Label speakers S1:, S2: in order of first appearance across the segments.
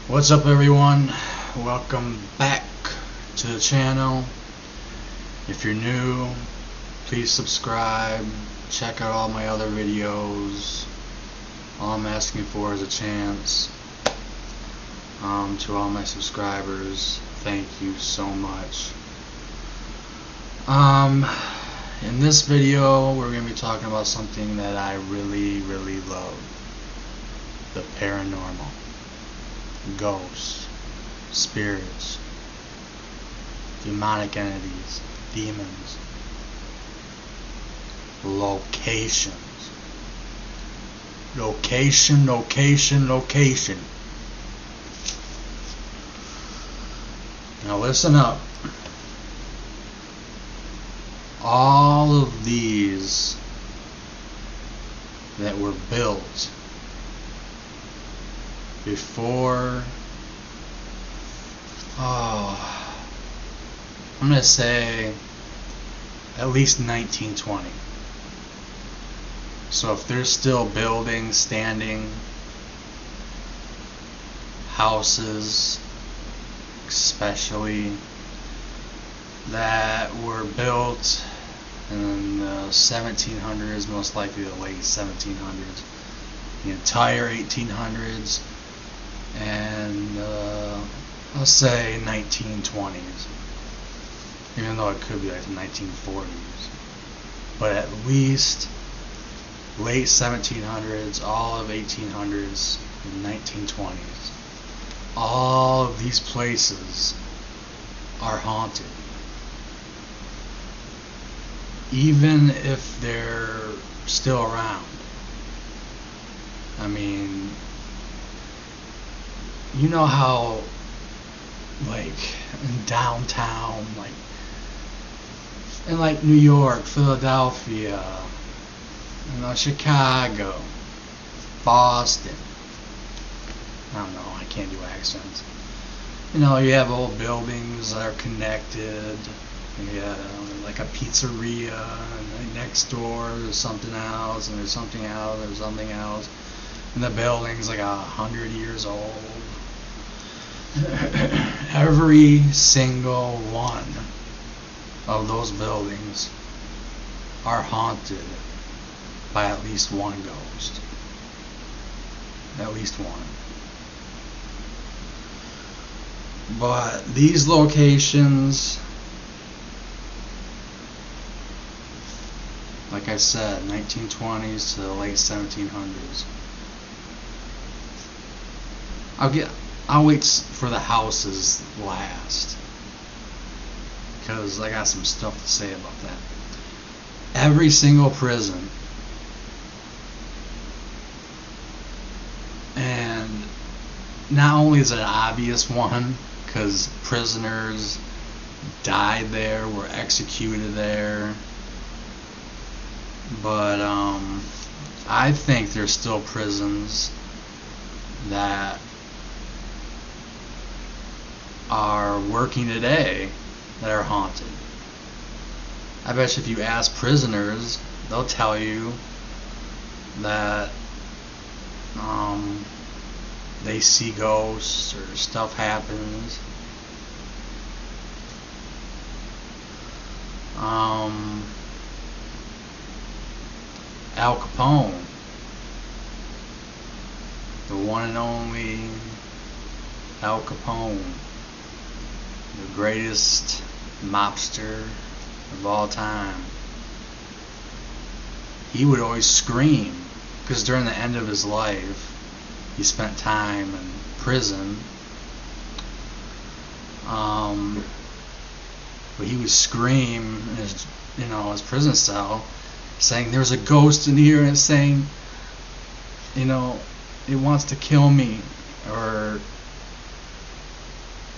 S1: What's up, everyone? Welcome back to the channel. If you're new, please subscribe. Check out all my other videos. All I'm asking for is a chance. To all my subscribers, thank you so much. In this video, we're going to be talking about something that I really love: the paranormal. Ghosts, spirits, demonic entities, demons, locations. Location. Now listen up. All of these that were built before, I'm gonna say at least 1920. So if there's still buildings standing, houses especially, that were built in the 1700s, most likely the late 1700s, the entire 1800s, and let's say 1920s, even though it could be like the 1940s, but at least late 1700s, all of 1800s, and 1920s. All of these places are haunted, even if they're still around. I mean, you know how, like, in downtown, like in like New York, Philadelphia, Chicago, Boston, I don't know, I can't do accents. You have old buildings that are connected. Like a pizzeria, and next door there's something else, and there's something else, there's something else, and the building's like 100 years old. Every single one of those buildings are haunted by at least one ghost. At least one. But these locations, like I said, 1920s to the late 1700s. I'll wait for the houses last, because I got some stuff to say about that. Every single prison, and not only is it an obvious one, because prisoners died there, were executed there, but I think there's still prisons that are working today that are haunted. I bet you if you ask prisoners, they'll tell you that they see ghosts or stuff happens. Al Capone, the one and only Al Capone, the greatest mobster of all time. He would always scream, because during the end of his life, he spent time in prison. But he would scream in his prison cell, saying, "There's a ghost in here," and it's saying, it wants to kill me, or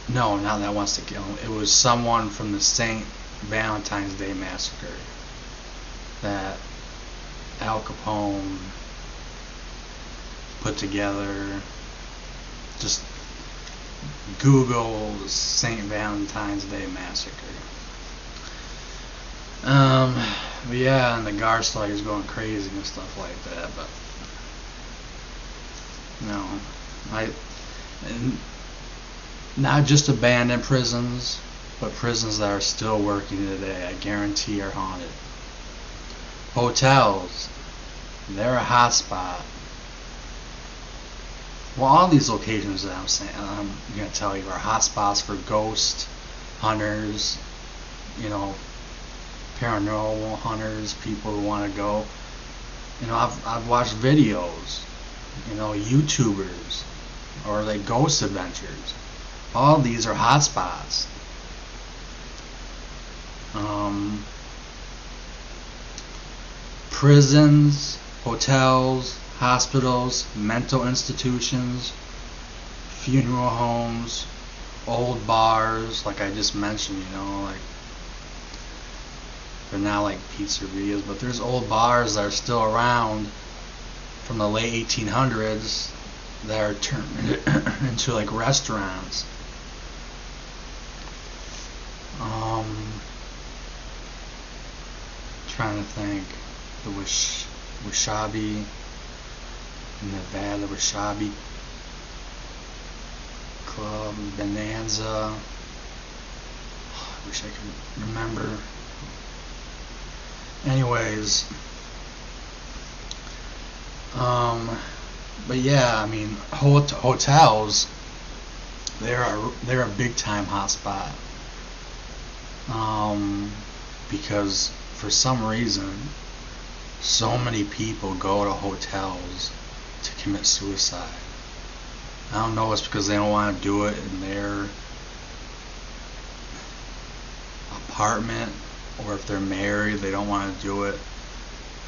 S1: no, not that wants to kill him. It was someone from the St. Valentine's Day Massacre that Al Capone put together. Just Google St. Valentine's Day Massacre. But yeah, and the Garsteiger's going crazy and stuff like that. But no, Not just abandoned prisons, but prisons that are still working today, I guarantee are haunted. Hotels, they're a hot spot. Well, all these locations that I'm going to tell you are hot spots for ghost hunters, paranormal hunters, people who want to go. I've watched videos, YouTubers, or like ghost adventures. All these are hot spots. Prisons, hotels, hospitals, mental institutions, funeral homes, old bars, like I just mentioned, like they're now like pizzerias, but there's old bars that are still around from the late 1800s that are turned into like restaurants. Trying to think, the Washabi, Nevada Washabi Club, Bonanza. I wish I could remember. Anyways, but yeah, I mean, hotels, they're a big time hotspot. Because for some reason, so many people go to hotels to commit suicide. I don't know, it's because they don't want to do it in their apartment, or if they're married, they don't want to do it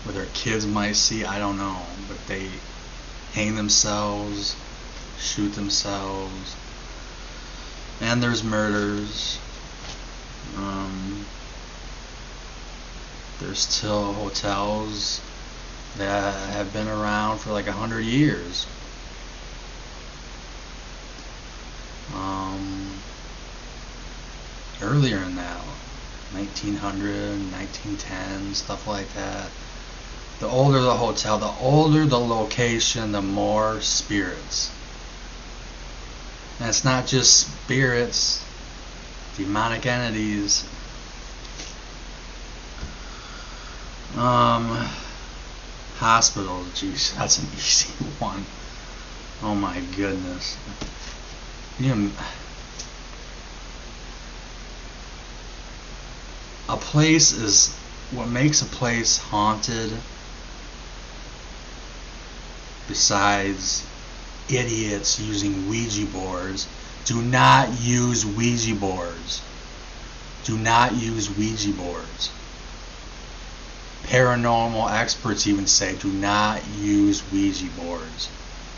S1: where their kids might see. I don't know, but they hang themselves, shoot themselves, and there's murders. There's still hotels that have been around for like 100 years. Earlier than that, 1900, 1910, stuff like that. The older the hotel, the older the location, the more spirits. And it's not just spirits, demonic entities. Hospitals, geez, that's an easy one. Oh my goodness. A place is what makes a place haunted, besides idiots using Ouija boards. Do not use Ouija boards. Do not use Ouija boards. Paranormal experts even say do not use Ouija boards.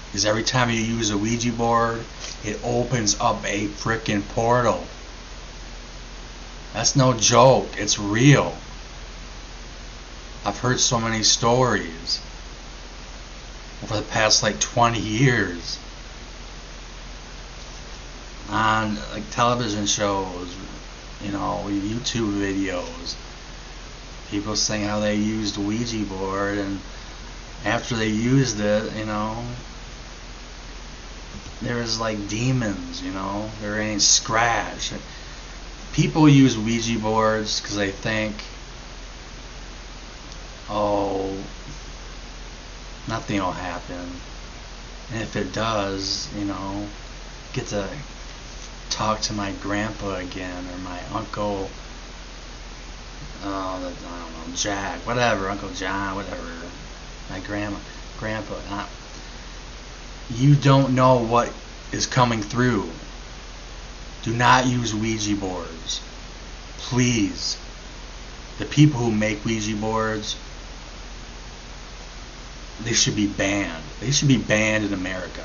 S1: Because every time you use a Ouija board, it opens up a frickin' portal. That's no joke. It's real. I've heard so many stories over the past like 20 years on like television shows, YouTube videos. People saying how they used Ouija board, and after they used it, there was like demons, there ain't scratch. People use Ouija boards because they think, oh, nothing will happen. And if it does, get to talk to my grandpa again, or my uncle, I don't know, Jack, whatever, Uncle John, whatever, my grandpa. You don't know what is coming through. Do not use Ouija boards. Please. The people who make Ouija boards, they should be banned. They should be banned in America.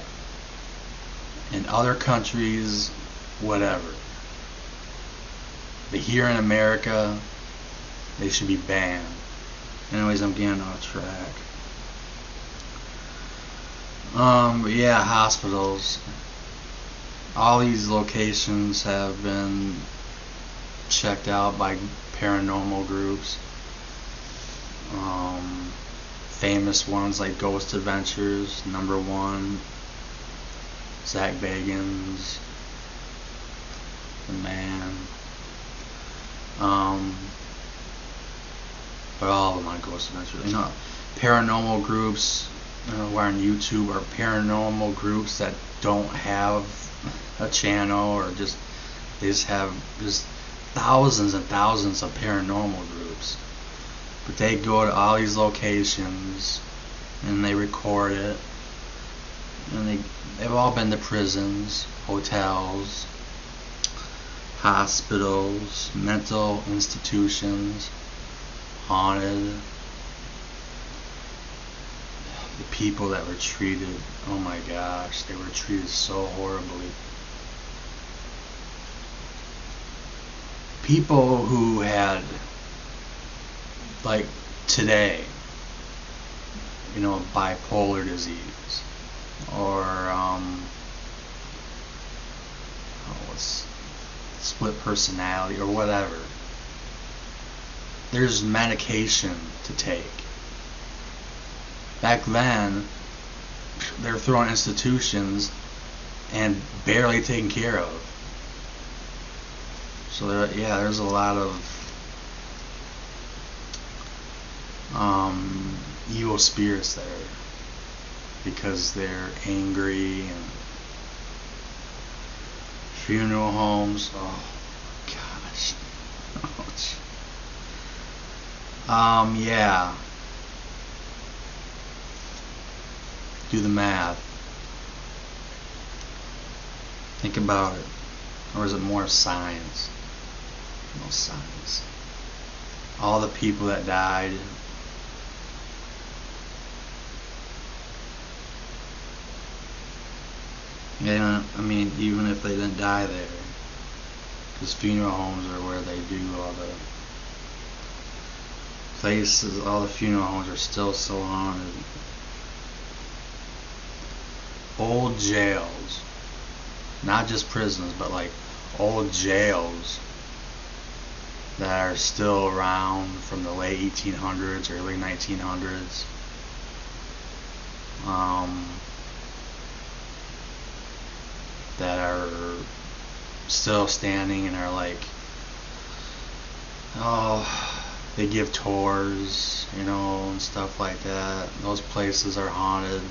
S1: In other countries, whatever. But here in America, they should be banned. Anyways, I'm getting off track. But yeah, hospitals. All these locations have been checked out by paranormal groups. Famous ones like Ghost Adventures, #1, Zach Bagans, the man. But all of them on ghost events, really. Paranormal groups who are on YouTube are paranormal groups that don't have a channel, or they just have just thousands and thousands of paranormal groups. But they go to all these locations and they record it, and they've all been to prisons, hotels, hospitals, mental institutions, haunted. The people that were treated, oh my gosh, they were treated so horribly. People who had, like today, bipolar disease, or split personality, or whatever. There's medication to take. Back then, they were thrown in institutions and barely taken care of. So there's a lot of evil spirits there because they're angry. And funeral homes, oh gosh. Yeah. Do the math. Think about it. Or is it more science? No science. All the people that died. Yeah, I mean, even if they didn't die there, because funeral homes are where they do all the places, all the funeral homes are still so haunted. Old jails, not just prisons, but like old jails that are still around from the late 1800s, early 1900s. That are still standing and are like, they give tours, and stuff like that. Those places are haunted.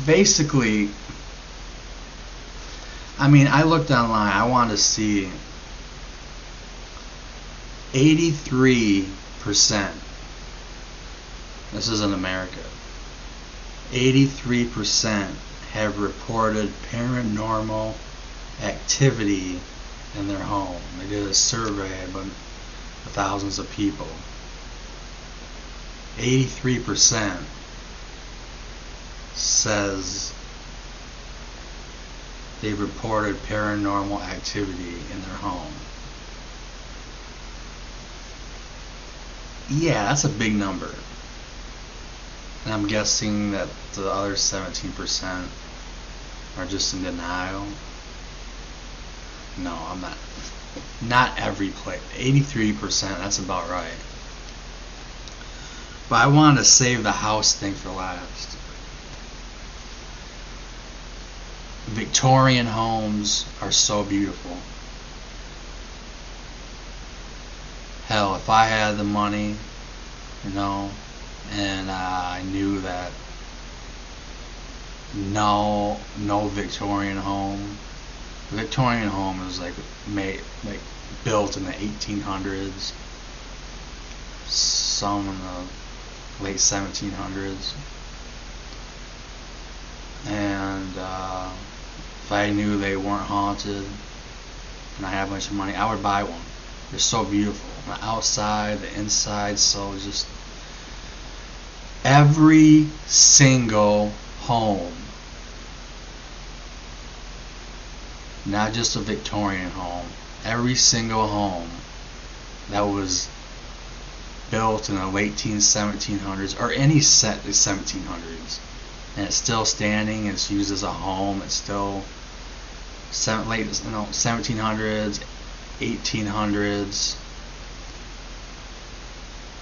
S1: Basically, I mean, I looked online. I wanted to see 83%. This is in America. 83% have reported paranormal activity in their home. They did a survey of thousands of people. 83% says they've reported paranormal activity in their home. Yeah, that's a big number. And I'm guessing that the other 17% are just in denial. No, I'm not. Not every place. 83%, that's about right. But I wanted to save the house thing for last. Victorian homes are so beautiful. Hell, if I had the money, and I knew that no Victorian home. The Victorian home is built in the 1800s, some in the late 1700s, and if I knew they weren't haunted and I had a bunch of money, I would buy one. They're so beautiful. The outside, the inside, so just every single home, not just a Victorian home, every single home that was built in the late 1700s or any set the 1700s, and it's still standing, it's used as a home, it's still late 1700s, 1800s.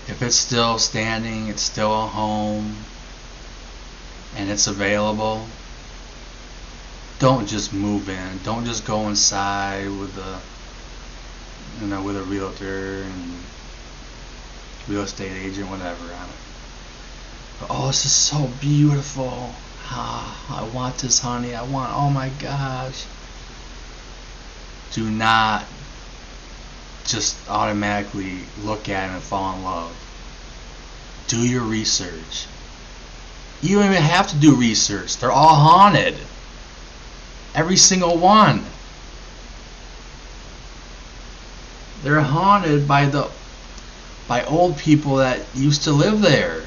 S1: If it's still standing, it's still a home, and it's available, don't just move in. Don't just go inside with with a realtor and real estate agent, whatever. Oh, this is so beautiful. I want this, honey. Oh my gosh. Do not just automatically look at it and fall in love. Do your research. You don't even have to do research. They're all haunted. Every single one. They're haunted by old people that used to live there.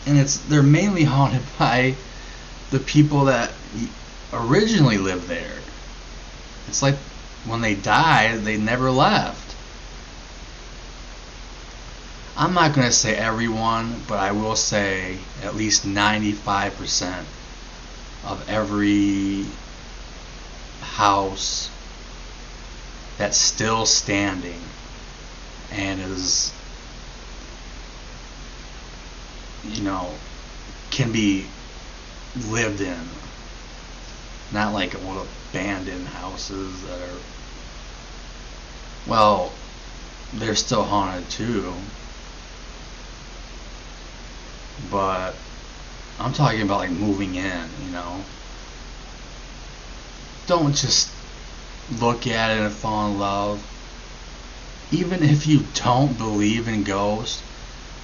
S1: And they're mainly haunted by the people that originally lived there. It's like when they died, they never left. I'm not going to say everyone, but I will say at least 95% of every house that's still standing and is, can be lived in. Not like old abandoned houses that are, well, they're still haunted too. But I'm talking about like moving in, Don't just look at it and fall in love. Even if you don't believe in ghosts,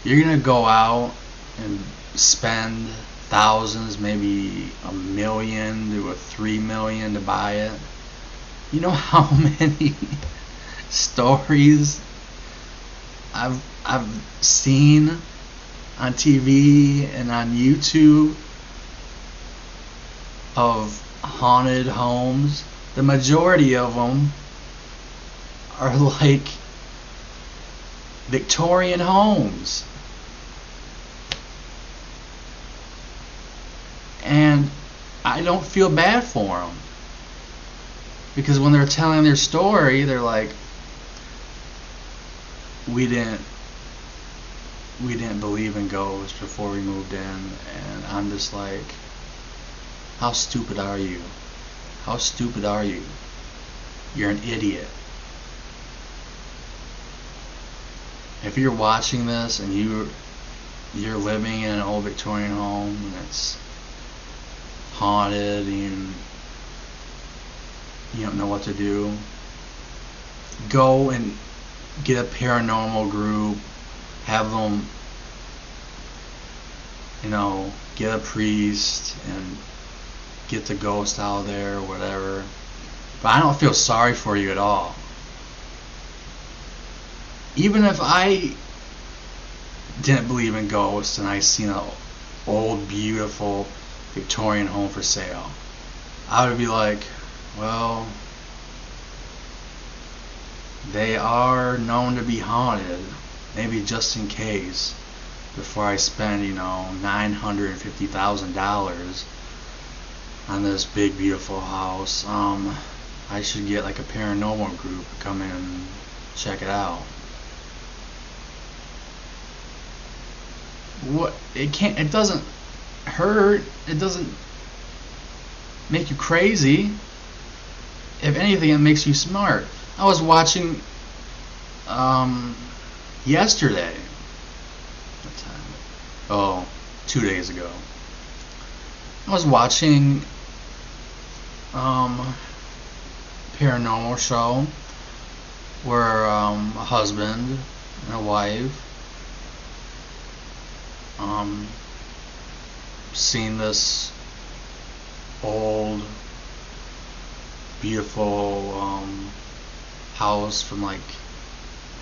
S1: you're going to go out and spend thousands, maybe $1 million to $3 million to buy it. You know how many stories I've seen on TV and on YouTube of haunted homes? The majority of them are like Victorian homes. And I don't feel bad for them, because when they're telling their story, they're like, we didn't believe in ghosts before we moved in. And I'm just like, how stupid are you? How stupid are you? You're an idiot. If you're watching this and you're living in an old Victorian home and it's haunted and you don't know what to do, go and get a paranormal group, have them, get a priest and get the ghost out there or whatever. But I don't feel sorry for you at all. Even if I didn't believe in ghosts and I seen an old, beautiful Victorian home for sale, I would be like, well, they are known to be haunted. Maybe just in case, before I spend, $950,000 on this big, beautiful house, I should get like a paranormal group to come in and check it out. It doesn't hurt. It doesn't make you crazy. If anything, it makes you smart. I was watching yesterday. What time? Oh, 2 days ago. I was watching paranormal show where a husband and a wife seen this old, beautiful house from like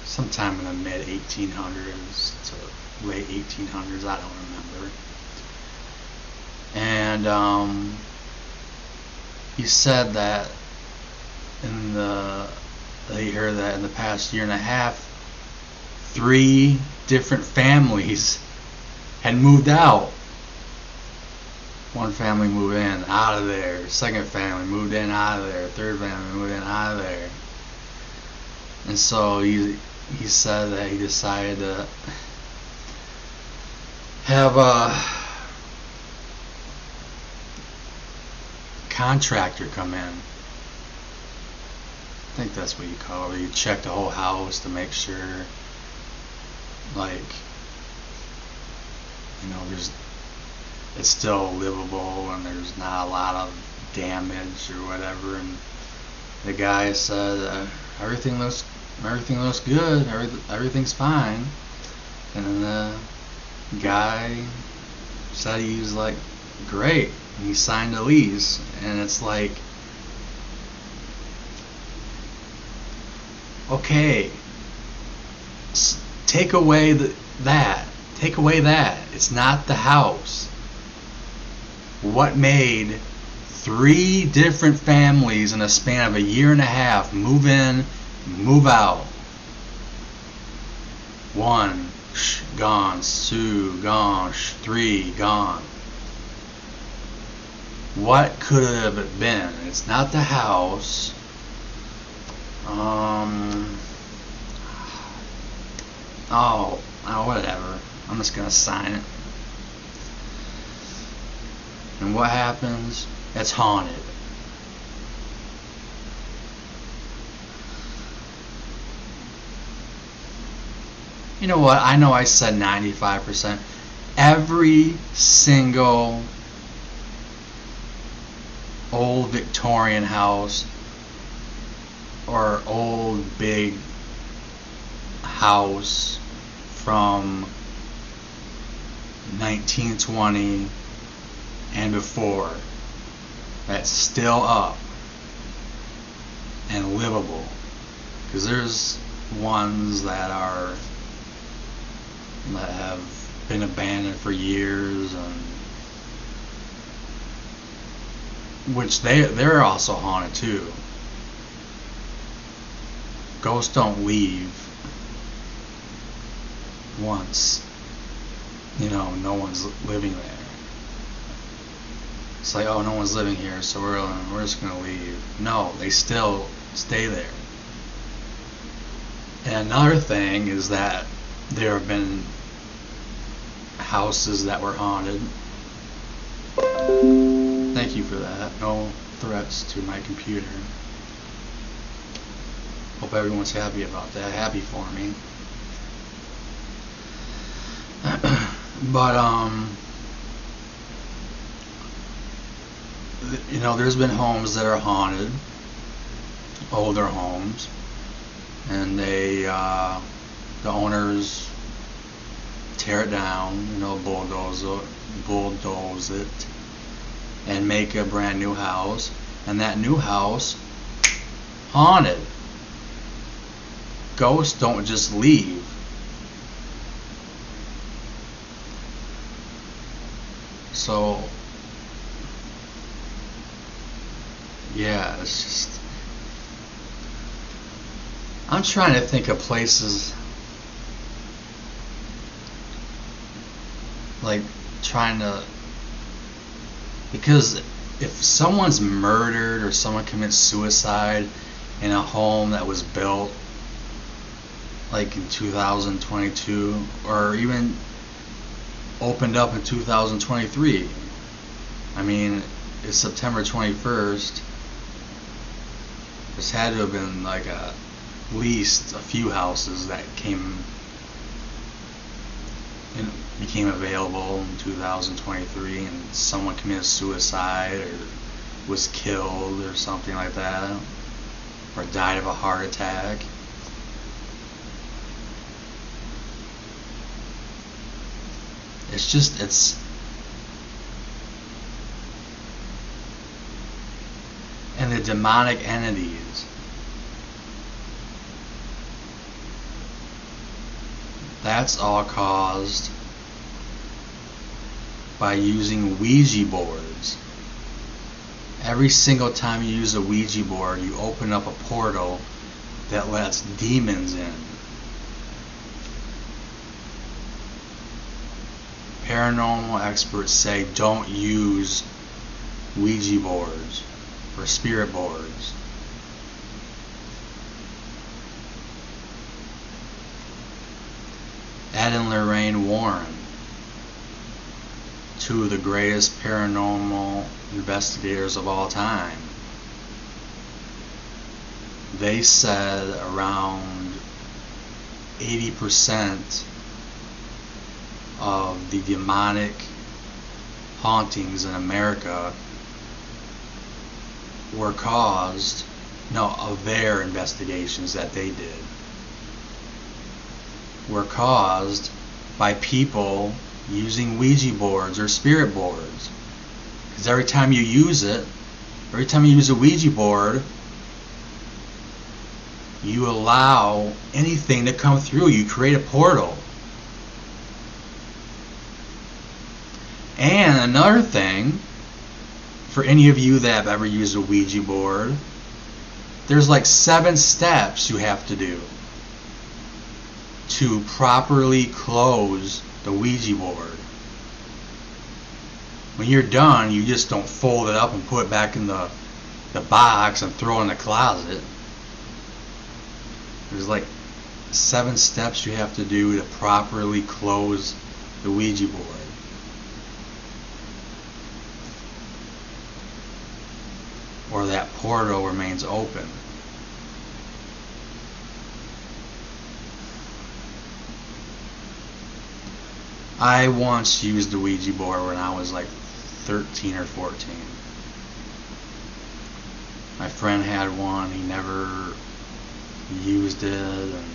S1: sometime in the mid 1800s to late 1800s, I don't remember. And he said that he heard that in the past year and a half, 3 different families had moved out. One family moved in, out of there. Second family moved in, out of there. Third family moved in, out of there. And so he said that he decided to have contractor come in. I think that's what you call it. You check the whole house to make sure, like, it's still livable and there's not a lot of damage or whatever. And the guy said everything looks good, everything's fine. And then the guy said he's like, great, and he signed a lease. And it's like, okay, take away that. It's not the house. What made 3 different families in a span of a year and a half move in, move out? 1, gone. 2, gone. 3, gone. What could it have been? It's not the house. Whatever. I'm just gonna sign it. And what happens? It's haunted. You know what? I know I said 95%. Every single old Victorian house or old big house from 1920 and before that's still up and livable, because there's ones that have been abandoned for years, and which they're also haunted too. Ghosts don't leave once no one's living there. It's like, oh, no one's living here, so we're just gonna leave. No, they still stay there. And another thing is that there have been houses that were haunted. Thank you for that. No threats to my computer. Hope everyone's happy about that. Happy for me. But there's been homes that are haunted, older homes, and the owners tear it down, bulldoze it, and make a brand new house, and that new house haunted. Ghosts don't just leave. So yeah, it's just, I'm trying to think of places, like because if someone's murdered or someone commits suicide in a home that was built like in 2022, or even opened up in 2023, I mean, it's September 21st. This had to have been like at least a few houses that became available in 2023, and someone committed suicide or was killed or something like that, or died of a heart attack. It's and the demonic entities, that's all caused by using Ouija boards. Every single time you use a Ouija board, you open up a portal that lets demons in. Paranormal experts say don't use Ouija boards or spirit boards. Ed and Lorraine Warren two of the greatest paranormal investigators of all time. They said around 80% of the demonic hauntings in America were caused, of their investigations that they did, were caused by people using Ouija boards or spirit boards. Because every time you use a Ouija board, you allow anything to come through. You create a portal. And another thing, for any of you that have ever used a Ouija board, there's like 7 steps you have to do to properly close the Ouija board. When you're done, you just don't fold it up and put it back in the box and throw it in the closet. There's like 7 steps you have to do to properly close the Ouija board. Or that portal remains open. I once used the Ouija board when I was like 13 or 14. My friend had one, he never used it, and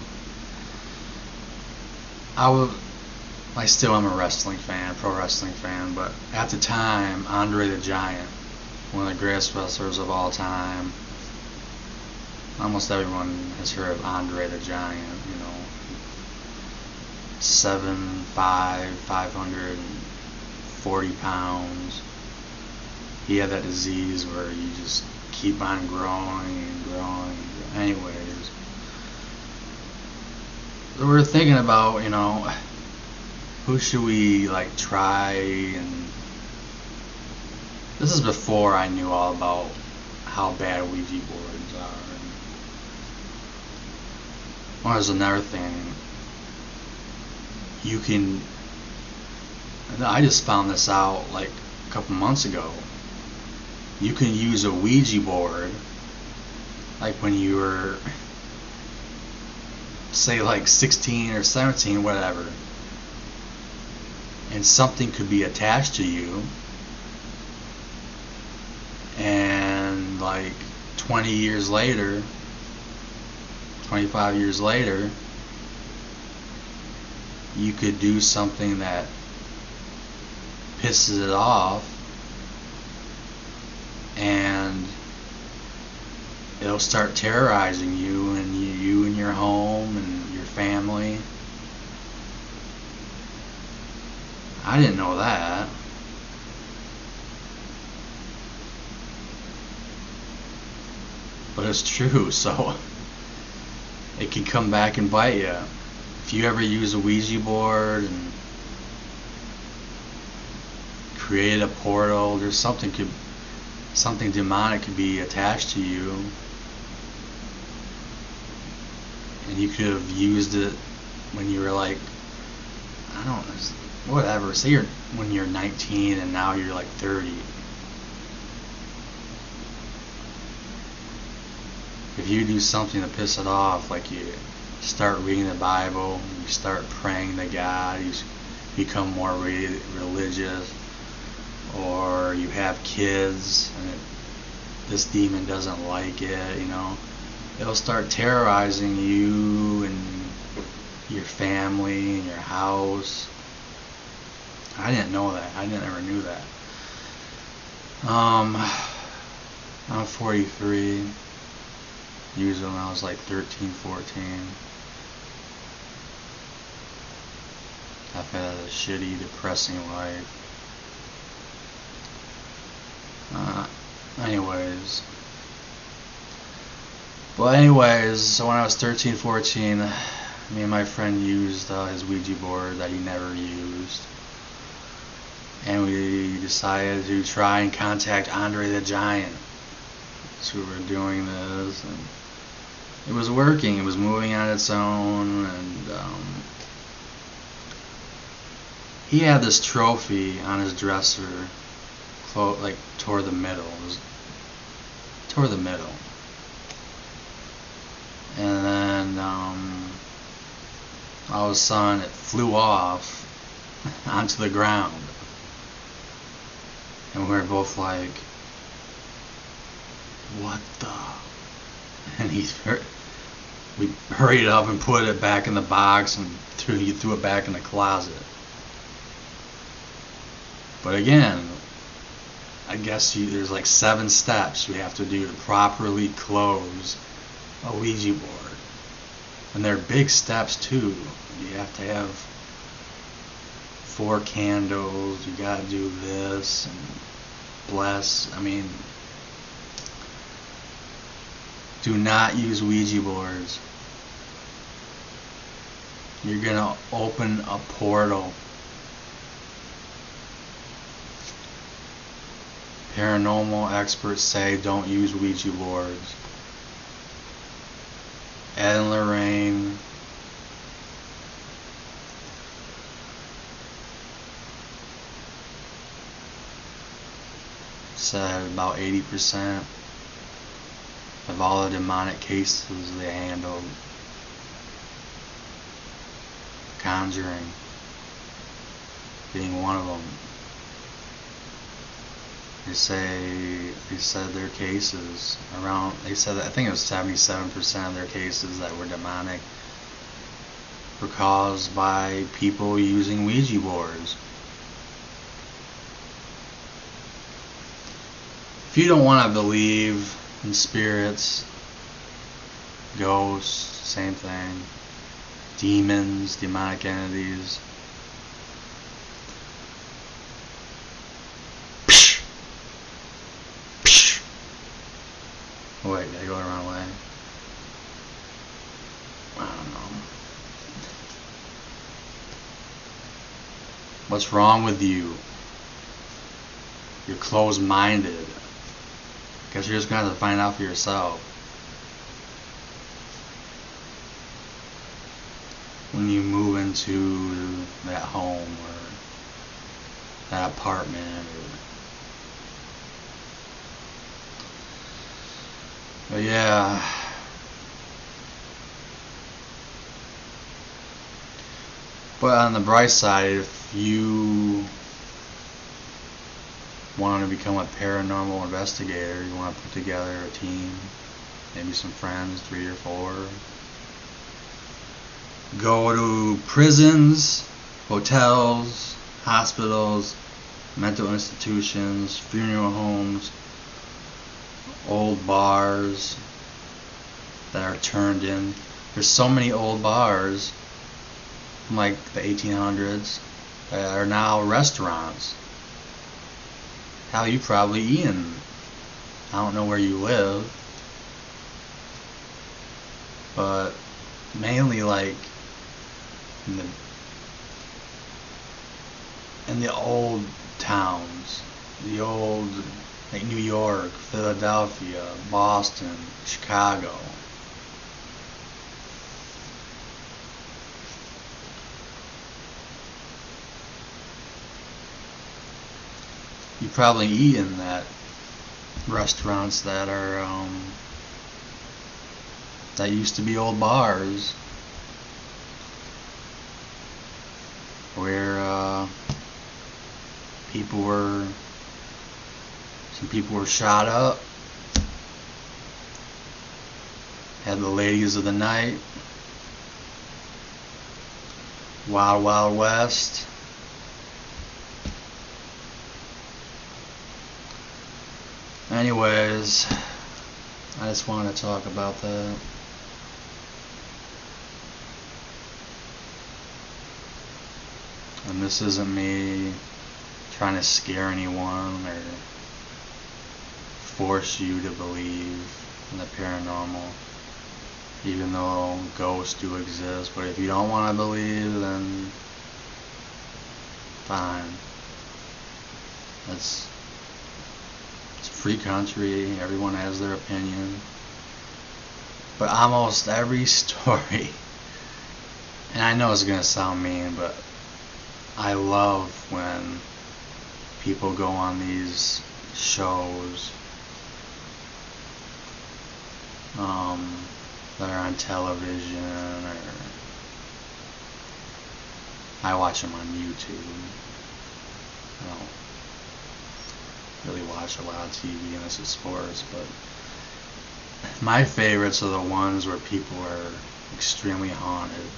S1: I still am a wrestling fan, pro wrestling fan, but at the time, Andre the Giant, one of the greatest wrestlers of all time. Almost everyone has heard of Andre the Giant, 7'5", 540 pounds. He had that disease where you just keep on growing and growing. Anyways, so we're thinking about, who should we try, and this is before I knew all about how bad Ouija boards are. Well, there's another thing. I just found this out like a couple months ago. You can use a Ouija board, like when you were, say, like 16 or 17, whatever, and something could be attached to you, and like 20 years later, 25 years later, you could do something that pisses it off, and it'll start terrorizing you and your home and your family. I didn't know that. But it's true, so it can come back and bite you. If you ever use a Ouija board and create a portal, there's something demonic could be attached to you, and you could have used it when you were like, I don't know, whatever. Say when you're 19 and now you're like 30. If you do something to piss it off, like you start reading the Bible, you start praying to God, you become more religious, or you have kids and this demon doesn't like it, it'll start terrorizing you and your family and your house. I didn't know that. I never knew that. I'm 43. Usually when I was like 13, 14. I've had a shitty, depressing life. Anyways, so when I was 13, 14, me and my friend used his Ouija board that he never used. And we decided to try and contact Andre the Giant. So we were doing this, and it was working. It was moving on its own, and he had this trophy on his dresser, like toward the middle. Toward the middle. And then all of a sudden it flew off onto the ground. And we were both like, what the? And we hurried up and put it back in the box, and he threw it back in the closet. But again, I guess there's like 7 steps we have to do to properly close a Ouija board. And they're big steps too. You have to have 4 candles, you gotta do this, and bless. I mean, do not use Ouija boards. You're gonna open a portal. Paranormal experts say don't use Ouija boards. Ed and Lorraine said about 80% of all the demonic cases they handled. Conjuring being one of them. They said their cases they said I think it was 77% of their cases that were demonic were caused by people using Ouija boards. If you don't want to believe in spirits, ghosts, same thing, demons, demonic entities, oh wait, did I go the wrong way? I don't know. What's wrong with you? You're closed-minded. Guess you're just gonna have to find out for yourself. When you move into that home or that apartment but yeah. But on the bright side, if you want to become a paranormal investigator, you want to put together a team, maybe some friends, 3 or 4. Go to prisons, hotels, hospitals, mental institutions, funeral homes, old bars that are turned in. There's so many old bars from like the 1800s that are now restaurants. Hell, you probably eaten. I don't know where you live, but mainly like in the old towns, the old like New York, Philadelphia, Boston, Chicago. You probably eat in that restaurants that are that used to be old bars where some people were shot up, had the ladies of the night, Wild Wild West. Anyways, I just wanted to talk about that. And this isn't me trying to scare anyone or force you to believe in the paranormal, even though ghosts do exist. But if you don't want to believe, then fine. It's a free country, everyone has their opinion. But almost every story, and I know it's gonna sound mean, but I love when people go on these shows that are on television, or I watch them on YouTube. I don't really watch a lot of TV unless it's sports, but my favorites are the ones where people are extremely haunted.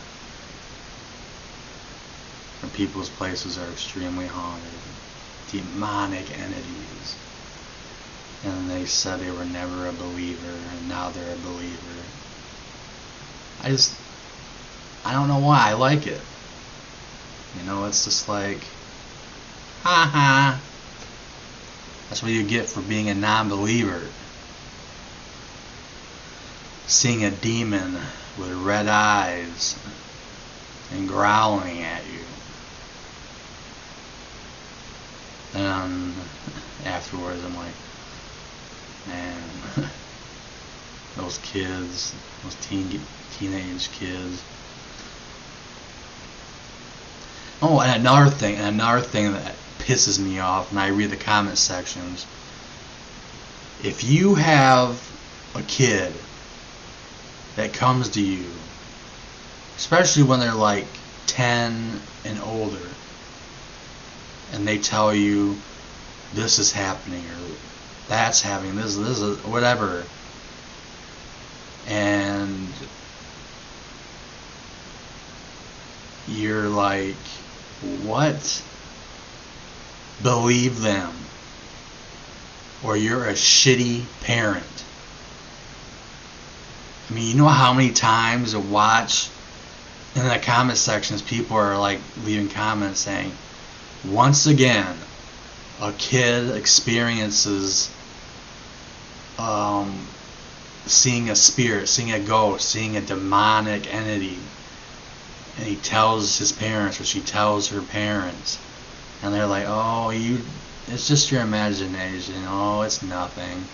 S1: Or people's places are extremely haunted. Demonic entities. And they said they were never a believer, and now they're a believer. I don't know why I like it. You know, it's just like, ha ha. That's what you get for being a non-believer. Seeing a demon with red eyes and growling at you. And afterwards I'm like, man, those kids, those teenage kids. Oh, and another thing that pisses me off when I read the comment sections. If you have a kid that comes to you, especially when they're like 10 and older, and they tell you this is happening or that's happening, this is whatever, and you're like, what? Believe them, or you're a shitty parent. I mean, you know how many times I watch in the comment sections people are like leaving comments saying, once again, a kid experiences seeing a spirit, seeing a ghost, seeing a demonic entity, and he tells his parents, or she tells her parents, and they're like, oh, it's just your imagination, oh, it's nothing.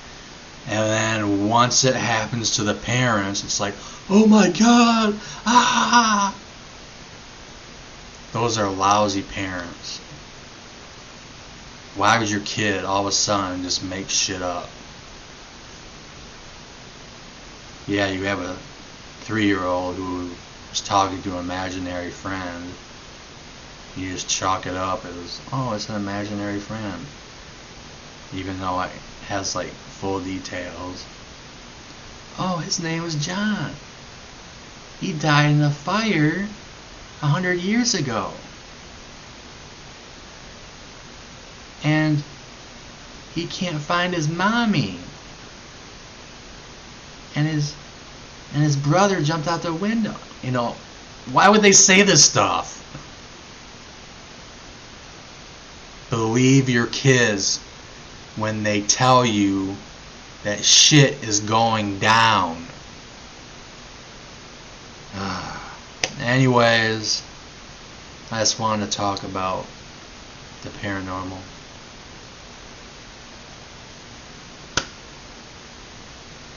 S1: And then once it happens to the parents, it's like, oh my God, ah! Those are lousy parents. Why would your kid all of a sudden just make shit up? Yeah, you have a 3-year-old who is talking to an imaginary friend. You just chalk it up as, oh, it's an imaginary friend. Even though it has like full details. Oh, his name was John. He died in a fire 100 years ago. And he can't find his mommy. And his brother jumped out the window. You know, why would they say this stuff? Believe your kids when they tell you that shit is going down. Anyways, I just wanted to talk about the paranormal.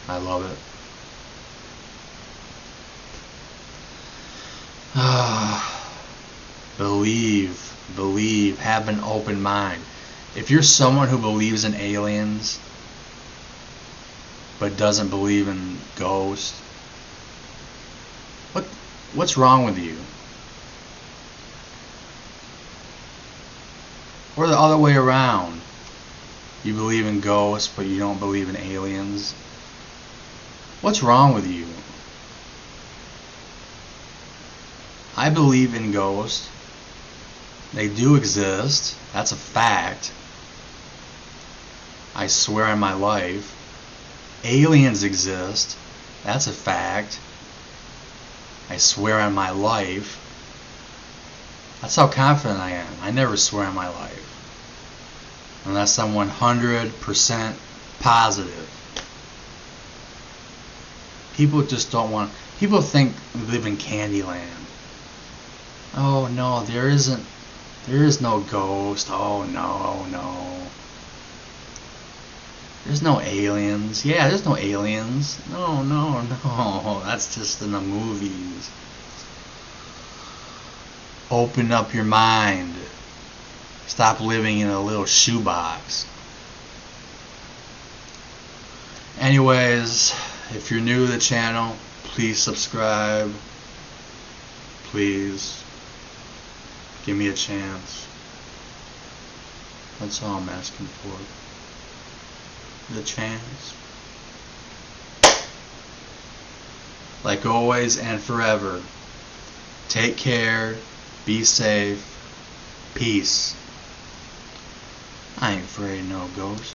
S1: I love it. Believe, have an open mind. If you're someone who believes in aliens but doesn't believe in ghosts, what's wrong with you? Or the other way around. You believe in ghosts but you don't believe in aliens. What's wrong with you? I believe in ghosts. They do exist. That's a fact. I swear on my life. Aliens exist. That's a fact. I swear on my life. That's how confident I am. I never swear on my life. Unless I'm 100% positive. People just don't want... People think we live in Candyland. Oh no, there is no ghost. Oh no. There's no aliens. Yeah, there's no aliens. No. That's just in the movies. Open up your mind. Stop living in a little shoebox. Anyways, if you're new to the channel, please subscribe. Please give me a chance. That's all I'm asking for. The chance. Like always and forever, take care, be safe, peace. I ain't afraid of no ghosts.